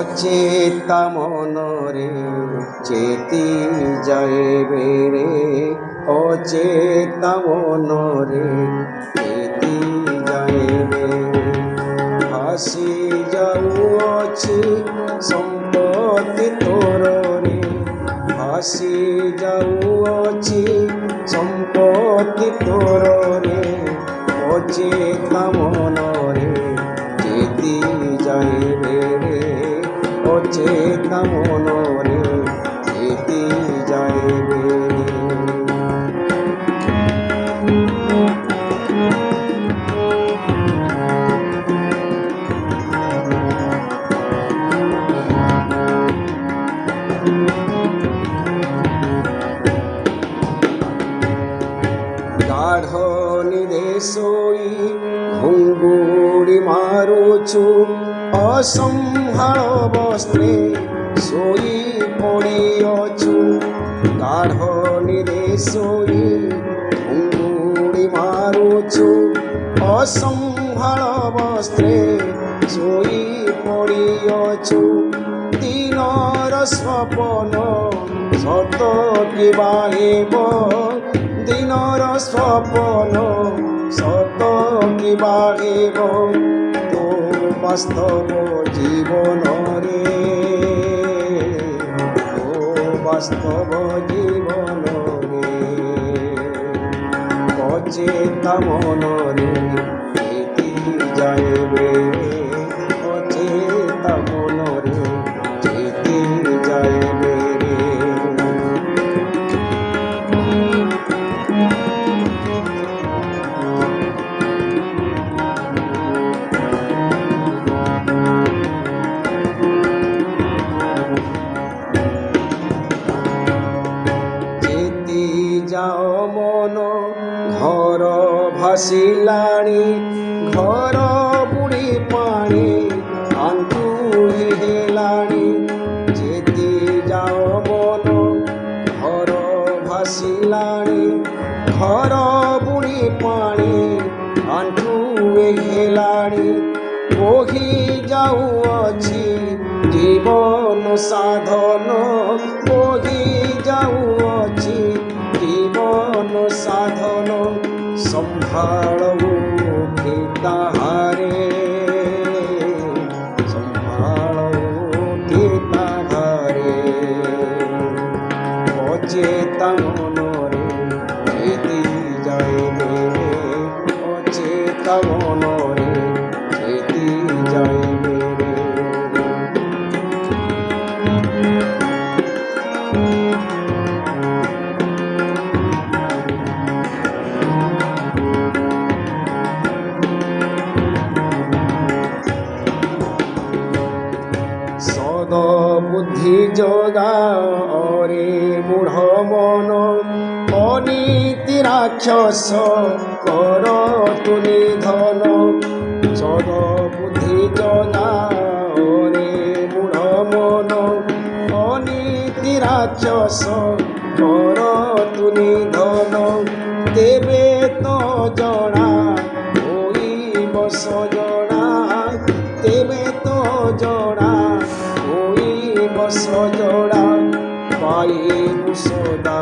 অচেতা মনরে চেতি যাইবে রে, অচেতা মনরে চেতি যাইবে। ভাসি যাউଅଛି সম্পত্তি তোর রে, ভাসি যাউଅଛି সম্পত্তি তোর রে, অচেতা মনরে চেতি যাইবে রে, অচেতা মনরে চেতি যাইবে। গাঢ় নিদে ଶୋଇ ଘୁଙ୍ଗୁଡ଼ି ମାରୁଛୁ, ଅସମ୍ଭାଳ ବସ୍ତ୍ରେ ଶୋଇ ପଡ଼ିଅଛୁ। ଗାଢ଼ ନିଦେ ଶୋଇ ଘୁଙ୍ଗୁଡ଼ି ମାରୁଛୁ, ଅସମ୍ଭାଳ ବସ୍ତ୍ରେ ଶୋଇ ପଡ଼ିଅଛୁ। ଦିନର ସ୍ୱପ୍ନ ସତ କିବା ହେବ, ଦିନର ସ୍ୱପ୍ନ ସତ କିବା ହେବ, ତୋ ବାସ୍ତବ ଜୀବନରେ, ତୋ ବାସ୍ତବ ଜୀବନରେ। ଅଚେତା ମନରେ চেতি যাইবে, অচেতা মনরে চেতি যাইবে রে। চেতি যাও মন ঘর ভাসিলাଣି, ঘର ବୁଡ଼ି ପାଣି ଆଣ୍ଠୁଏ ହେଲାଣି। চেতি যাও মନ ଘର ଭାସିଲାଣି, ଘର ବୁଡ଼ି ପାଣି ଆଣ୍ଠୁଏ ହେଲାଣି। ବୋହି ଯାଉଅଛି ଜୀବନ ସାଧନ, ବୋହି ଯାଉଅଛି ଜୀବନ ସାଧନ। ସମ୍ଭାଳ ଉଠି ତାହାରେ, ସମ୍ଭାଳ ଉଠି ତାହାରେ। ଅଚେତା ମନରେ চেতি যাইবে, অচেতা মনরে চেতি যাইবে রে। সদ বুদ্ধি যোগারে মূঢ় মন, অনীতি রাক্ষস কর তু নিধন। সদ বুদ্ধি যোগারে মূঢ় মন, অনীতি রাক্ষস কর তু নিধন। তেবে তো জনা হইব সজনা, তেবে তো জনা হইব সজনা। পাইবু সদা